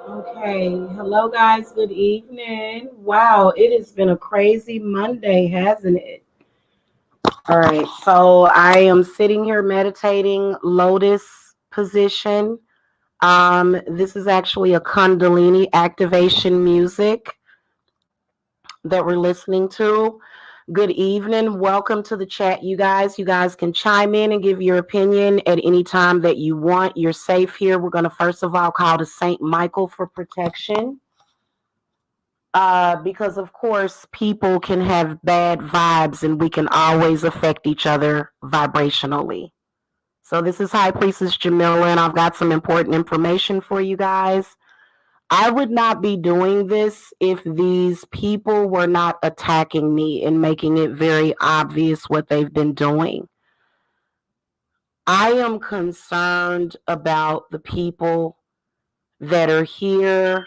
Okay, hello guys, good evening. Wow, it has been a crazy Monday, hasn't it? All right, so I am sitting here meditating, lotus position. This is actually a Kundalini activation music that we're listening to. Good evening. Welcome to the chat, you guys. You guys can chime in and give your opinion at any time that you want. You're safe here. We're going to first of all call to Saint Michael for protection. Because of course people can have bad vibes and we can always affect each other vibrationally. So this is High Priestess Jamila and I've got some important information for you guys. I would not be doing this if these people were not attacking me and making it very obvious what they've been doing. I am concerned about the people that are here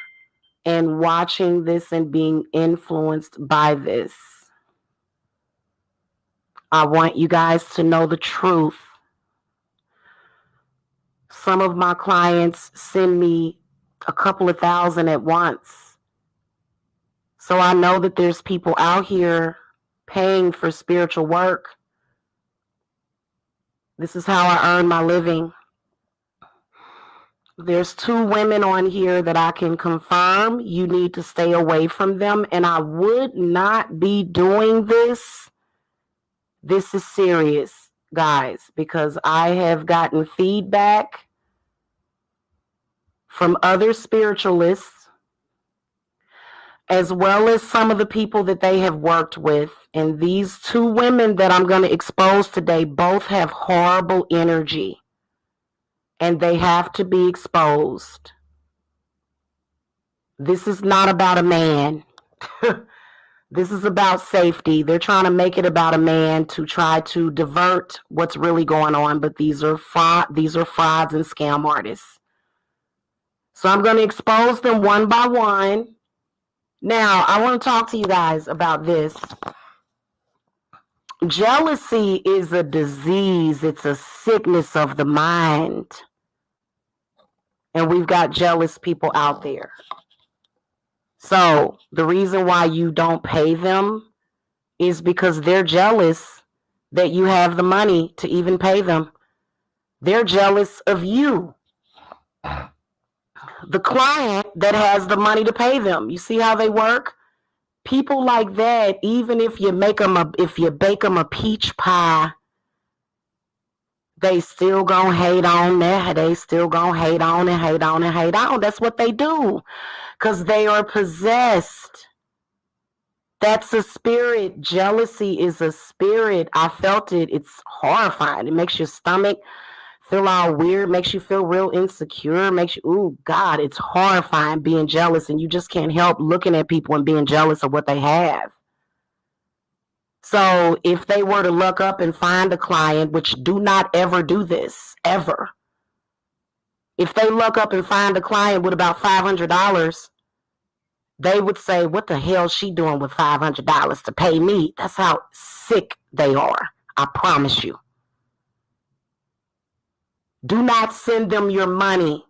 and watching this and being influenced by this. I want you guys to know the truth. Some of my clients send me a couple of thousand at once. So I know that there's people out here paying for spiritual work. This is how I earn my living. There's 2 women on here that I can confirm you need to stay away from them, and I would not be doing this. This is serious, guys, because I have gotten feedback from other spiritualists, as well as some of the people that they have worked with. And these 2 women that I'm going to expose today both have horrible energy, and they have to be exposed. This is not about a man. This is about safety. They're trying to make it about a man to try to divert what's really going on, but these are frauds and scam artists. So I'm going to expose them one by one. Now, I want to talk to you guys about this. Jealousy is a disease. It's a sickness of the mind. And we've got jealous people out there. So the reason why you don't pay them is because they're jealous that you have the money to even pay them. They're jealous of you, the client that has the money to pay them. You see how they work? People like that, even if you bake them a peach pie, they still gonna hate on that. They still gonna hate on and hate on and hate on. That's what they do, because they are possessed. That's a spirit. Jealousy is a spirit. I felt it. It's horrifying. It makes your stomach feel all weird, makes you feel real insecure, makes you, ooh, God, it's horrifying being jealous, and you just can't help looking at people and being jealous of what they have. So if they were to look up and find a client, which do not ever do this, ever. If they look up and find a client with about $500, they would say, what the hell is she doing with $500 to pay me? That's how sick they are. I promise you. Do not send them your money.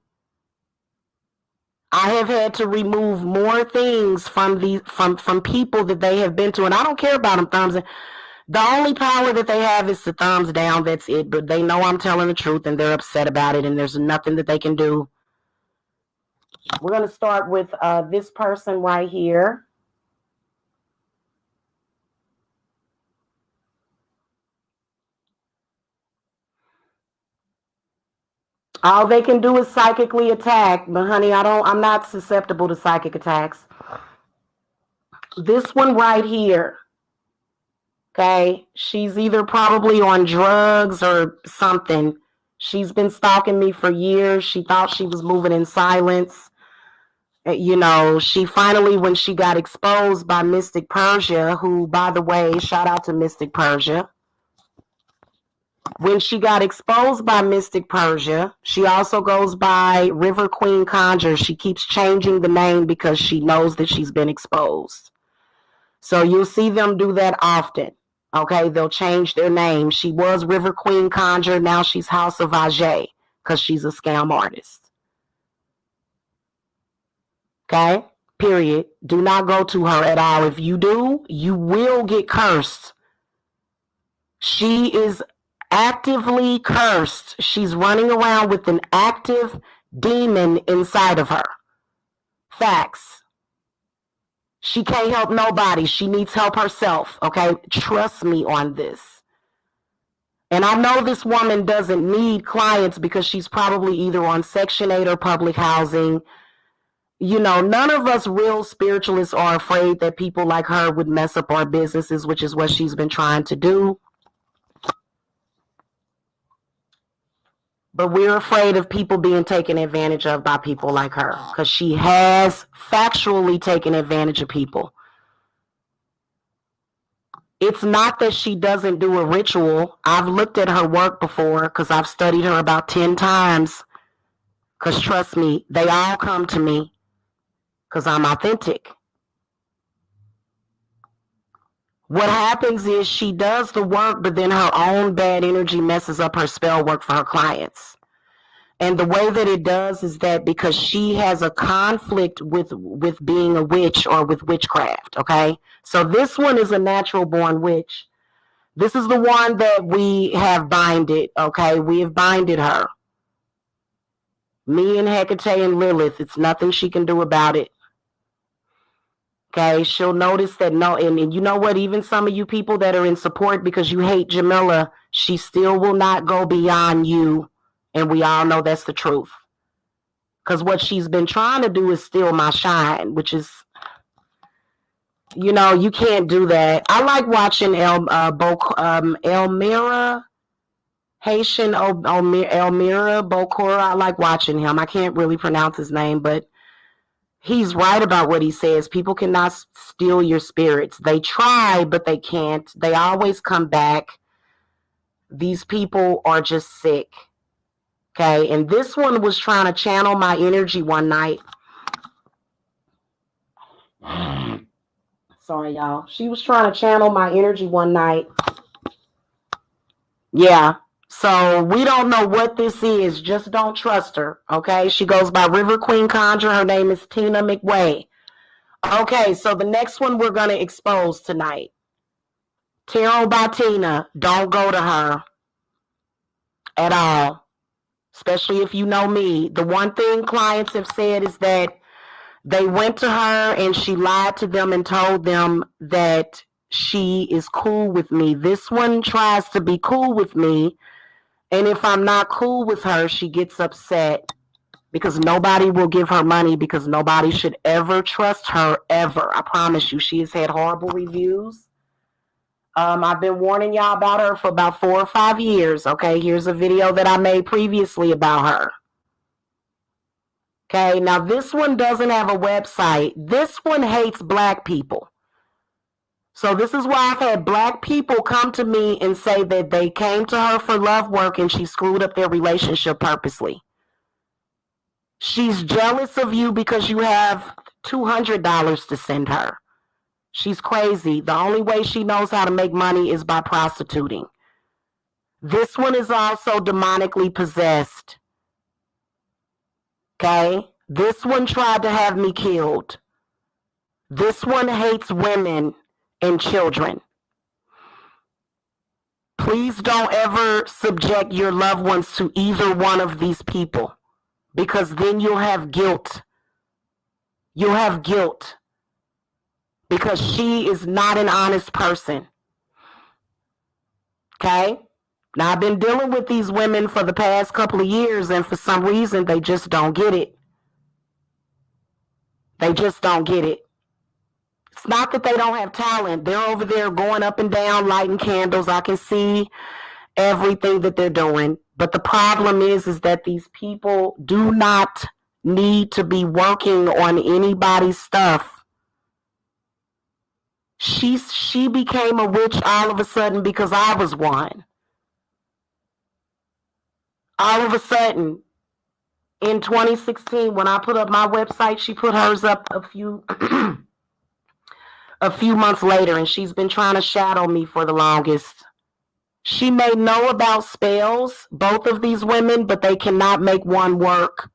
I have had to remove more things from people that they have been to, and I don't care about them thumbs. The only power that they have is the thumbs down. That's it. But they know I'm telling the truth, and they're upset about it, and there's nothing that they can do. We're going to start with this person right here. All they can do is psychically attack, but honey, I'm not susceptible to psychic attacks. This one right here, okay, she's either probably on drugs or something. She's been stalking me for years. She thought she was moving in silence. You know, she finally, when she got exposed by Mystic Persia, who, by the way, shout out to Mystic Persia. When she got exposed by Mystic Persia, she also goes by River Queen Conjure. She keeps changing the name because she knows that she's been exposed. So you'll see them do that often. Okay, they'll change their name. She was River Queen Conjure. Now she's House of Ajay because she's a scam artist. Okay, period. Do not go to her at all. If you do, you will get cursed. She is actively cursed. She's running around with an active demon inside of her. Facts. She can't help nobody. She needs help herself. Okay, trust me on this. And I know this woman doesn't need clients because she's probably either on Section 8 or public housing. You know, none of us real spiritualists are afraid that people like her would mess up our businesses, which is what she's been trying to do. But we're afraid of people being taken advantage of by people like her, because she has factually taken advantage of people. It's not that she doesn't do a ritual. I've looked at her work before because I've studied her about 10 times. Because trust me, they all come to me. because I'm authentic. What happens is she does the work, but then her own bad energy messes up her spell work for her clients. And the way that it does is that because she has a conflict with being a witch or with witchcraft, okay? So this one is a natural born witch. This is the one that we have binded, okay? We have binded her. Me and Hecate and Lilith, it's nothing she can do about it. Okay, she'll notice that and you know what, even some of you people that are in support because you hate Jamila, she still will not go beyond you. And we all know that's the truth. Because what she's been trying to do is steal my shine, which is, you can't do that. I like watching Elmira, Haitian Elmira Bokora. I like watching him. I can't really pronounce his name, but he's right about what he says. People cannot steal your spirits. They try, but they can't. They always come back. These people are just sick. Okay, and this one was trying to channel my energy one night. Sorry, y'all. She was trying to channel my energy one night. Yeah. So we don't know what this is. Just don't trust her. Okay. She goes by River Queen Conjure. Her name is Tina McWay. Okay. So the next one we're going to expose tonight. Tarot by Tina. Don't go to her at all. Especially if you know me. The one thing clients have said is that they went to her and she lied to them and told them that she is cool with me. This one tries to be cool with me. And if I'm not cool with her, she gets upset because nobody will give her money because nobody should ever trust her ever. I promise you, she has had horrible reviews. I've been warning y'all about her for about 4 or 5 years. Okay, here's a video that I made previously about her. Okay, now this one doesn't have a website. This one hates black people. So this is why I've had black people come to me and say that they came to her for love work and she screwed up their relationship purposely. She's jealous of you because you have $200 to send her. She's crazy. The only way she knows how to make money is by prostituting. This one is also demonically possessed. Okay? This one tried to have me killed. This one hates women and children. Please don't ever subject your loved ones to either one of these people because then you'll have guilt. You'll have guilt because she is not an honest person. Okay? Now, I've been dealing with these women for the past couple of years and for some reason they just don't get it. They just don't get it. It's not that they don't have talent. They're over there going up and down, lighting candles. I can see everything that they're doing. But the problem is that these people do not need to be working on anybody's stuff. She became a witch all of a sudden because I was one. All of a sudden, in 2016, when I put up my website, she put hers up a few months later, and she's been trying to shadow me for the longest. She may know about spells, both of these women, but they cannot make one work.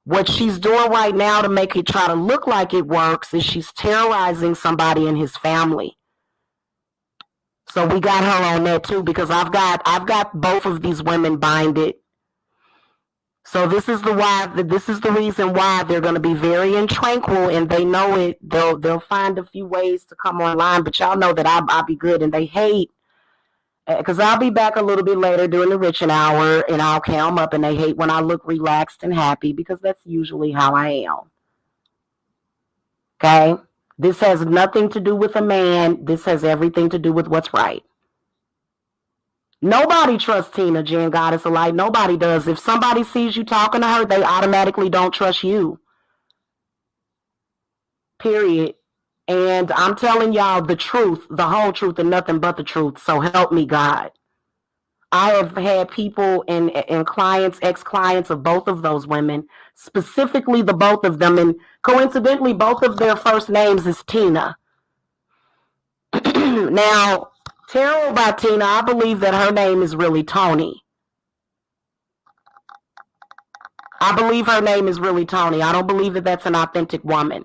What she's doing right now to make it try to look like it works is she's terrorizing somebody in his family. So we got her on that too because I've got both of these women binded. So this is the reason why they're going to be very tranquil, and they know it. They'll find a few ways to come online, but y'all know that I'll be good, and they hate because I'll be back a little bit later during the Riching Hour, and I'll calm up, and they hate when I look relaxed and happy because that's usually how I am. Okay, this has nothing to do with a man. This has everything to do with what's right. Nobody trusts Tina, Jen, Goddess of Light. Nobody does. If somebody sees you talking to her, they automatically don't trust you. Period. And I'm telling y'all the truth, the whole truth, and nothing but the truth. So help me, God. I have had people and clients, ex-clients of both of those women, specifically the both of them, and coincidentally, both of their first names is Tina. Now, Tarot by Tina, I believe that her name is really Tony. I believe her name is really Tony. I don't believe that that's an authentic woman.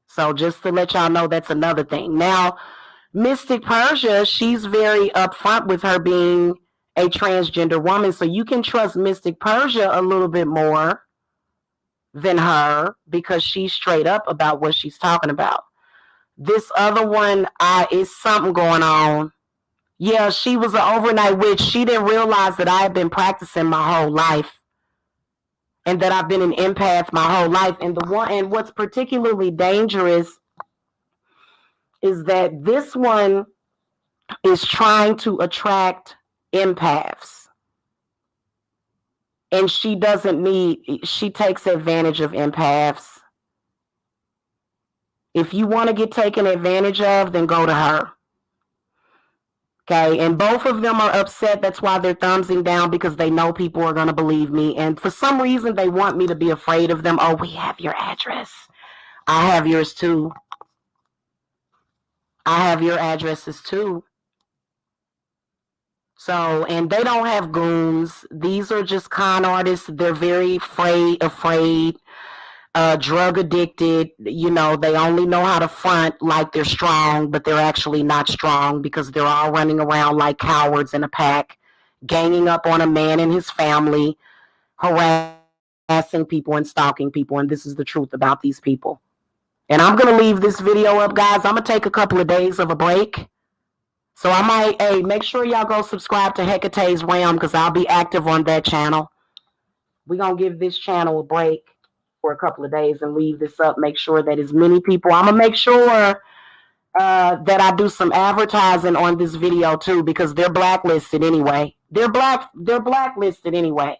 So just to let y'all know, that's another thing. Now, Mystic Persia, she's very upfront with her being a transgender woman. So you can trust Mystic Persia a little bit more than her because she's straight up about what she's talking about. This other one is something going on. Yeah, she was an overnight witch. She didn't realize that I had been practicing my whole life and that I've been an empath my whole life. And what's particularly dangerous is that this one is trying to attract empaths. And she takes advantage of empaths. If you want to get taken advantage of, then go to her. Okay, and both of them are upset. That's why they're thumbsing down, because they know people are going to believe me. And for some reason, they want me to be afraid of them. Oh, we have your address. I have yours too. I have your addresses too. So, and they don't have goons. These are just con artists. They're very afraid, drug addicted. You know, they only know how to front like they're strong, but they're actually not strong because they're all running around like cowards in a pack, ganging up on a man and his family, harassing people and stalking people. And this is the truth about these people. And I'm going to leave this video up, guys. I'm going to take a couple of days of a break. So I might, make sure y'all go subscribe to Hecate's Realm, because I'll be active on that channel. We're going to give this channel a break for a couple of days and leave this up. Make sure that as many people, I'm going to make sure that I do some advertising on this video too, because they're blacklisted anyway. They're blacklisted anyway.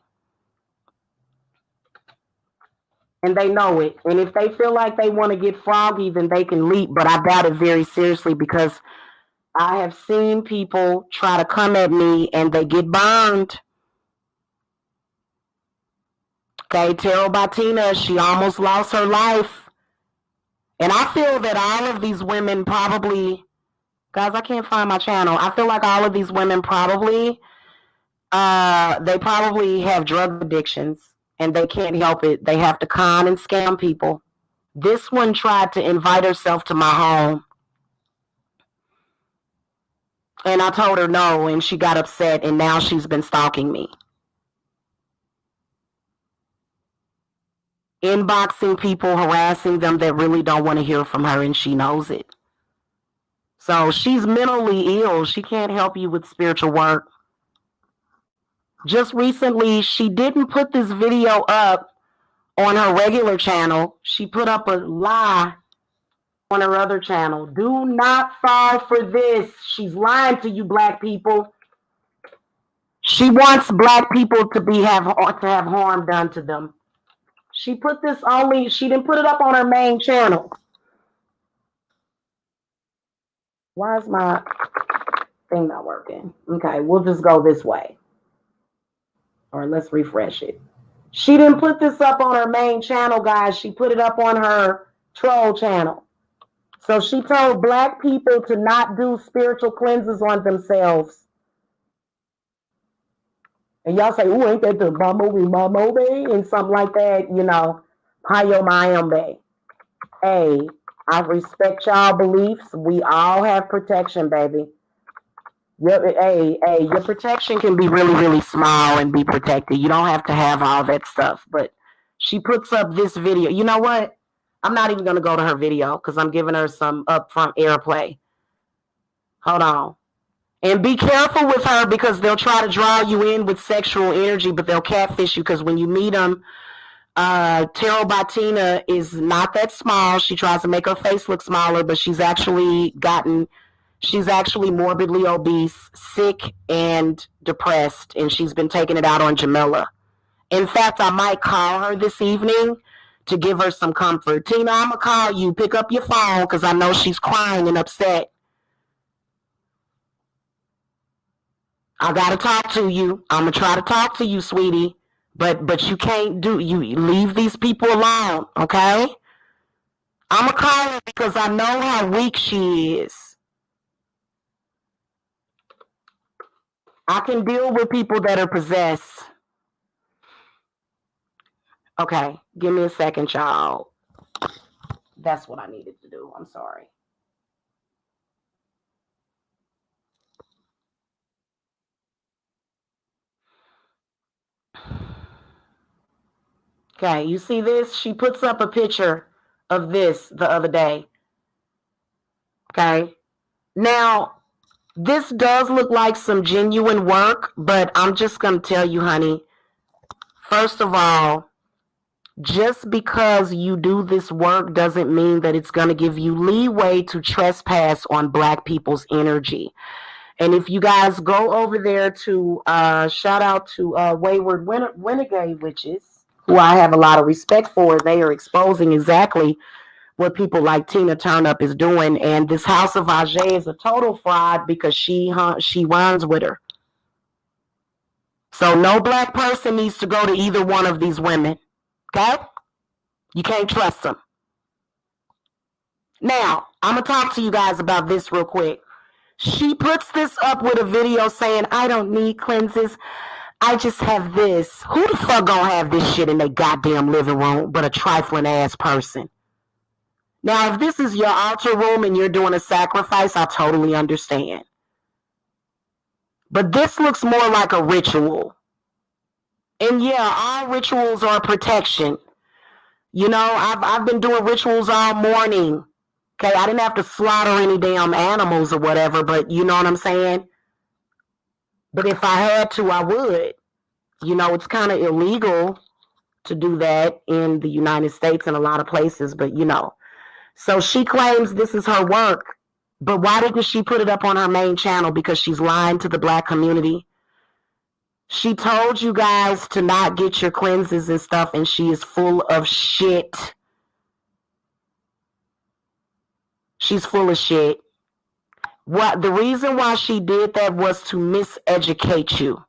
And they know it. And if they feel like they want to get froggy, then they can leap. But I doubt it very seriously, because I have seen people try to come at me and they get burned. Okay, Tarot by Tina, she almost lost her life. And I feel that all of these women probably, guys, I can't find my channel. I feel like all of these women probably, they probably have drug addictions and they can't help it. They have to con and scam people. This one tried to invite herself to my home. And I told her no, and she got upset, and now she's been stalking me. Inboxing people, harassing them that really don't want to hear from her, and she knows it. So she's mentally ill. She can't help you with spiritual work. Just recently, she didn't put this video up on her regular channel. She put up a lie on her other channel. Do not fall for this. She's lying to you, black people. She wants black people to have harm done to them. She didn't put it up on her main channel. Why is my thing not working? Okay, we'll just go this way. Or let's refresh it. She didn't put this up on her main channel, guys. She put it up on her troll channel. So she told black people to not do spiritual cleanses on themselves. And y'all say, ooh, ain't that the Bumblebee and something like that, you know, Payo Mayombe. Hey, I respect y'all beliefs. We all have protection, baby. Your protection can be really, really small and be protected. You don't have to have all that stuff. But she puts up this video. You know what? I'm not even going to go to her video because I'm giving her some upfront airplay. Hold on. And be careful with her, because they'll try to draw you in with sexual energy, but they'll catfish you, because when you meet them, Tarot by Tina is not that small. She tries to make her face look smaller, but she's actually morbidly obese, sick, and depressed, and she's been taking it out on Jamila. In fact, I might call her this evening to give her some comfort. Tina, I'm going to call you. Pick up your phone, because I know she's crying and upset. I gotta talk to you. I'm gonna try to talk to you, sweetie. But you can't you leave these people alone, okay? I'm gonna call her because I know how weak she is. I can deal with people that are possessed. Okay, give me a second, y'all. That's what I needed to do. I'm sorry. Okay, you see this? She puts up a picture of this the other day. Okay. Now, this does look like some genuine work, but I'm just going to tell you, honey, first of all, just because you do this work doesn't mean that it's going to give you leeway to trespass on Black people's energy. And if you guys go over there to shout out to Wayward Renegade Witches, who I have a lot of respect for, they are exposing exactly what people like Tina Turnup is doing. And this House of Ajay is a total fraud because she runs with her. So no Black person needs to go to either one of these women. Okay? You can't trust them. Now, I'm going to talk to you guys about this real quick. She puts this up with a video saying, I don't need cleanses. I just have this. Who the fuck gonna have this shit in their goddamn living room but a trifling ass person? Now, if this is your altar room and you're doing a sacrifice, I totally understand. But this looks more like a ritual. And yeah, all rituals are protection. You know, I've been doing rituals all morning. Okay, I didn't have to slaughter any damn animals or whatever, but you know what I'm saying? But if I had to, I would. You know, it's kind of illegal to do that in the United States and a lot of places, but you know. So she claims this is her work, but why didn't she put it up on her main channel? Because she's lying to the Black community. She told you guys to not get your cleanses and stuff, and she is full of shit. She's full of shit. The reason why she did that was to miseducate you.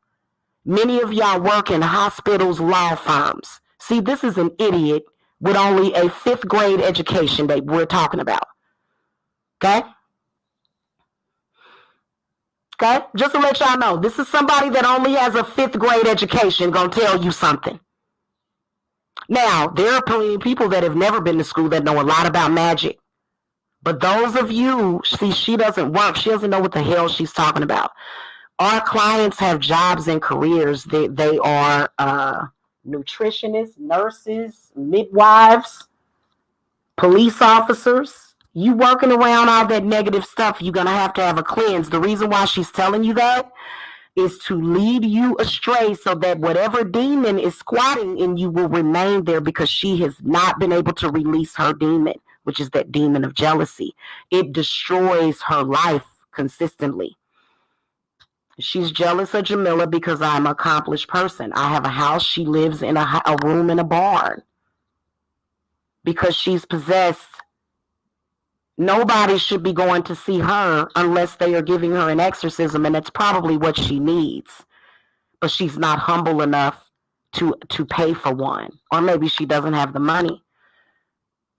Many of y'all work in hospitals, law firms. See, this is an idiot with only a 5th grade education that we're talking about. Okay? Okay? Just to let y'all know, this is somebody that only has a 5th grade education gonna tell you something. Now, there are plenty of people that have never been to school that know a lot about magic. But those of you, see, she doesn't work. She doesn't know what the hell she's talking about. Our clients have jobs and careers. They are nutritionists, nurses, midwives, police officers. You working around all that negative stuff, you're going to have a cleanse. The reason why she's telling you that is to lead you astray so that whatever demon is squatting in you will remain there, because she has not been able to release her demon, which is that demon of jealousy. It destroys her life consistently. She's jealous of Jamila because I'm an accomplished person. I have a house. She lives in a room in a barn because she's possessed. Nobody should be going to see her unless they are giving her an exorcism, and that's probably what she needs. But she's not humble enough to pay for one. Or maybe she doesn't have the money.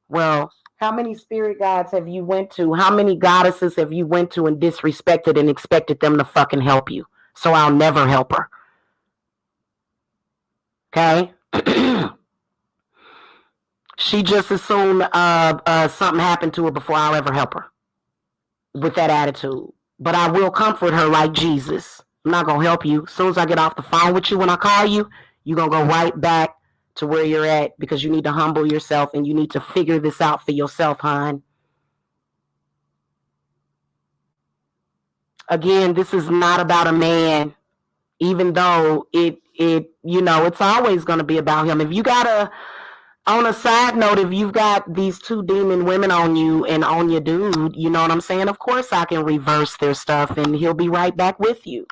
Well, how many spirit guides have you went to? How many goddesses have you went to and disrespected and expected them to fucking help you? So I'll never help her. Okay? She just assumed something happened to her before I'll ever help her with that attitude. But I will comfort her like Jesus. I'm not going to help you. As soon as I get off the phone with you when I call you, you're going to go right back to where you're at, because you need to humble yourself and you need to figure this out for yourself, hon. Again, this is not about a man, even though it you know, it's always going to be about him. If you got a, on a side note, if you've got these 2 demon women on you and on your dude, you know what I'm saying? Of course I can reverse their stuff and he'll be right back with you.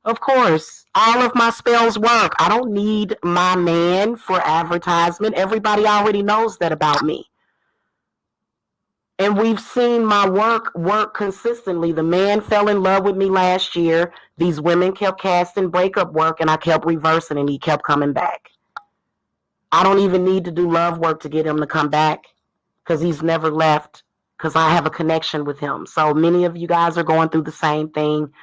Of course, all of my spells work. I don't need my man for advertisement. Everybody already knows that about me. And we've seen my work consistently. The man fell in love with me last year. These women kept casting breakup work, and I kept reversing, and he kept coming back. I don't even need to do love work to get him to come back because he's never left because I have a connection with him. So many of you guys are going through the same thing.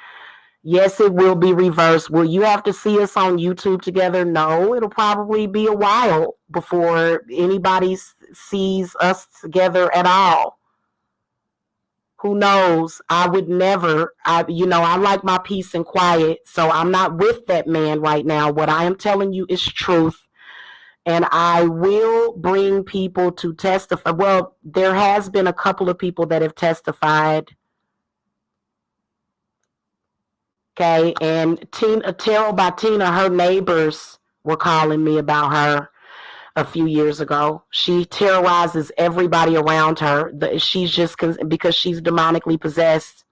Yes, it will be reversed. Will you have to see us on YouTube together? No, it'll probably be a while before anybody sees us together at all. Who knows? I would never, I like my peace and quiet. So I'm not with that man right now. What I am telling you is truth. And I will bring people to testify. Well, there has been a couple of people that have testified. Okay. And Terrell by Tina, her neighbors were calling me about her a few years ago. She terrorizes everybody around her. She's just because she's demonically possessed.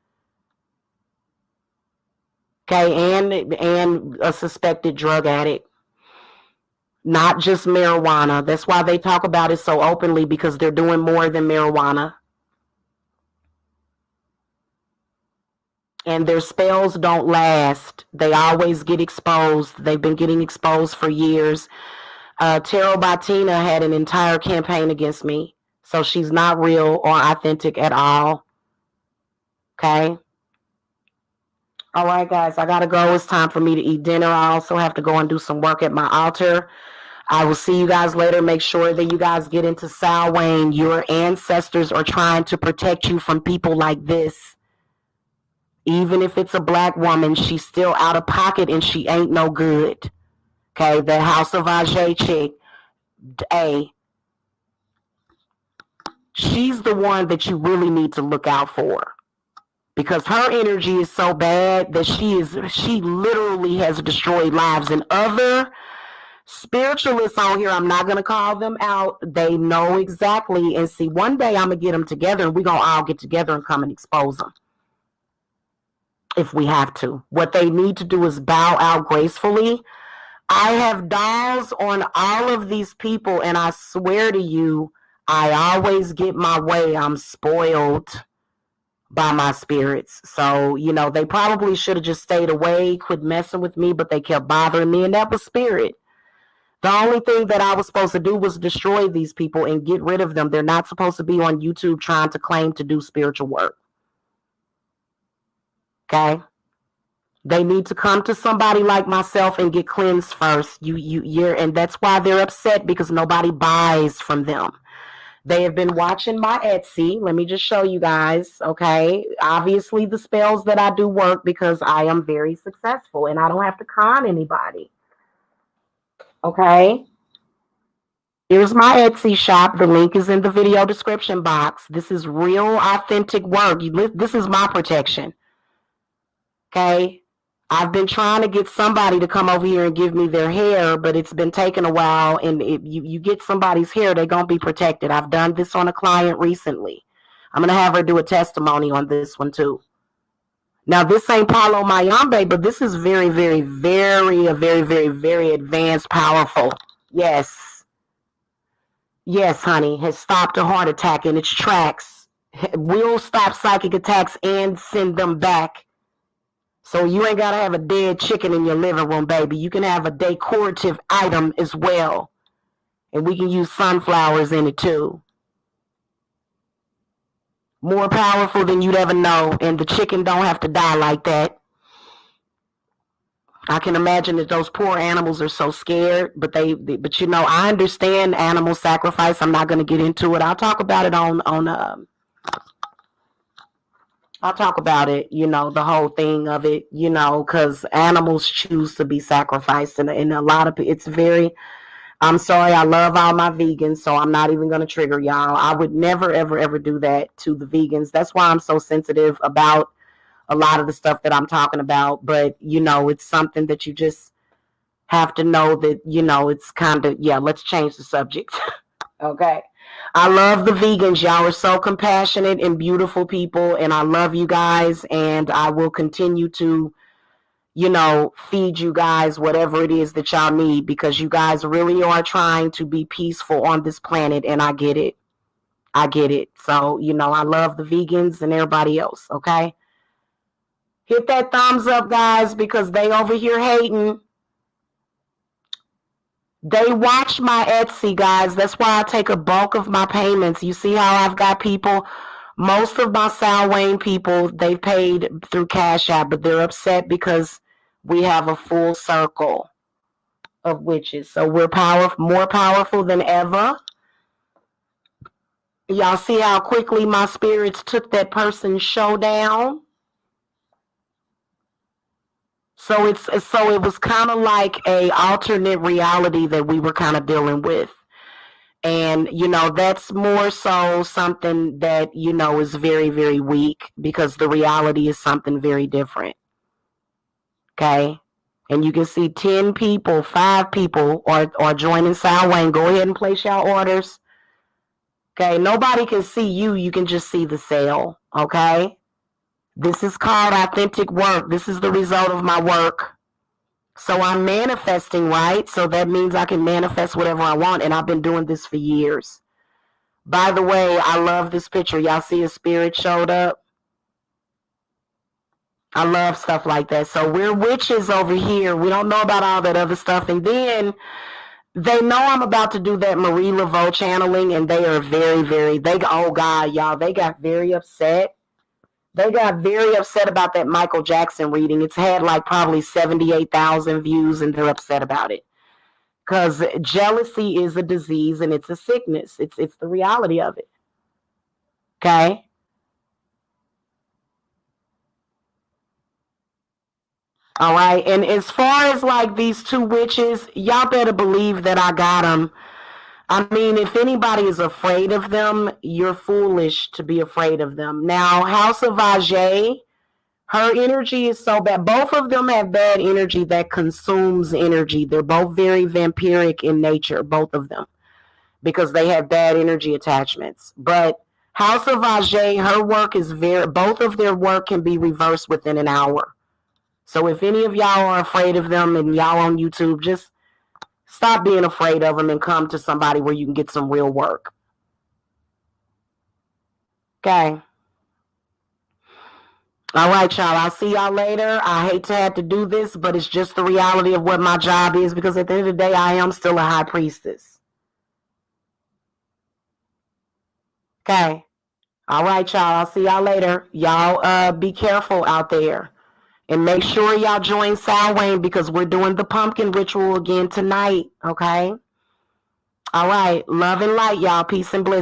Okay, and a suspected drug addict. Not just marijuana. That's why they talk about it so openly, because they're doing more than marijuana. And their spells don't last. They always get exposed. They've been getting exposed for years. Tarot by Tina had an entire campaign against me. So she's not real or authentic at all. Okay. All right, guys, I got to go. It's time for me to eat dinner. I also have to go and do some work at my altar. I will see you guys later. Make sure that you guys get into Samhain. Your ancestors are trying to protect you from people like this. Even if it's a black woman, she's still out of pocket and she ain't no good. Okay, the House of Ajay chick, she's the one that you really need to look out for, because her energy is so bad that she literally has destroyed lives. And other spiritualists on here, I'm not going to call them out. They know exactly. And see, one day I'm going to get them together and we're going to all get together and come and expose them if we have to. What they need to do is bow out gracefully. I have dolls on all of these people, and I swear to you, I always get my way. I'm spoiled by my spirits. So, they probably should have just stayed away, quit messing with me, but they kept bothering me, and that was spirit. The only thing that I was supposed to do was destroy these people and get rid of them. They're not supposed to be on YouTube trying to claim to do spiritual work. Okay? They need to come to somebody like myself and get cleansed first. And that's why they're upset, because nobody buys from them. They have been watching my Etsy. Let me just show you guys, okay? Obviously, the spells that I do work because I am very successful and I don't have to con anybody. Okay? Here's my Etsy shop. The link is in the video description box. This is real, authentic work. This is my protection. Okay? I've been trying to get somebody to come over here and give me their hair, but it's been taking a while. And if you get somebody's hair, they're going to be protected. I've done this on a client recently. I'm going to have her do a testimony on this one too. Now, this ain't Paulo Mayambe, but this is very, very, very, very, very, very advanced, powerful. Yes. Yes, honey, has stopped a heart attack in its tracks. Will stop psychic attacks and send them back. So you ain't got to have a dead chicken in your living room, baby. You can have a decorative item as well. And we can use sunflowers in it too. More powerful than you'd ever know. And the chicken don't have to die like that. I can imagine that those poor animals are so scared. But I understand animal sacrifice. I'm not going to get into it. I'll talk about it I'll talk about it, the whole thing of it, because animals choose to be sacrificed. And a lot of it's I'm sorry, I love all my vegans, so I'm not even going to trigger y'all. I would never, ever, ever do that to the vegans. That's why I'm so sensitive about a lot of the stuff that I'm talking about. But, it's something that you just have to know that, it's kind of, let's change the subject. Okay. I love the vegans. Y'all are so compassionate and beautiful people, and I love you guys, and I will continue to, feed you guys whatever it is that y'all need, because you guys really are trying to be peaceful on this planet, and I get it. I get it. So, I love the vegans and everybody else, okay? Hit that thumbs up, guys, because they over here hating. They watch my Etsy, guys. That's why I take a bulk of my payments. You see how I've got people, most of my Sound Wayne people, they paid through Cashapp, but they're upset because we have a full circle of witches. So we're more powerful than ever. Y'all see how quickly my spirits took that person's show down? So it was kind of like a alternate reality that we were kind of dealing with. And, that's more so something that, is very, very weak, because the reality is something very different. Okay? And you can see 10 people, 5 people are joining Sound Wayne. Go ahead and place your orders. Okay? Nobody can see you. You can just see the sale. Okay? This is called authentic work. This is the result of my work. So I'm manifesting, right? So that means I can manifest whatever I want. And I've been doing this for years. By the way, I love this picture. Y'all see a spirit showed up? I love stuff like that. So we're witches over here. We don't know about all that other stuff. And then they know I'm about to do that Marie Laveau channeling, and they are very, very, oh God, y'all, they got very upset. They got very upset about that Michael Jackson reading. It's had like probably 78,000 views, and they're upset about it. Because jealousy is a disease and it's a sickness. It's the reality of it. Okay? All right. And as far as like these 2 witches, y'all better believe that I got them. I mean, if anybody is afraid of them, you're foolish to be afraid of them. Now, House of Ajay, her energy is so bad. Both of them have bad energy that consumes energy. They're both very vampiric in nature, both of them, because they have bad energy attachments. But House of Ajay, her work is both of their work can be reversed within an hour. So if any of y'all are afraid of them and y'all on YouTube, just stop being afraid of them and come to somebody where you can get some real work. Okay. All right, y'all. I'll see y'all later. I hate to have to do this, but it's just the reality of what my job is, because at the end of the day, I am still a high priestess. Okay. All right, y'all. I'll see y'all later. Y'all be careful out there. And make sure y'all join Sound Wayne, because we're doing the pumpkin ritual again tonight, okay? All right. Love and light, y'all. Peace and bliss.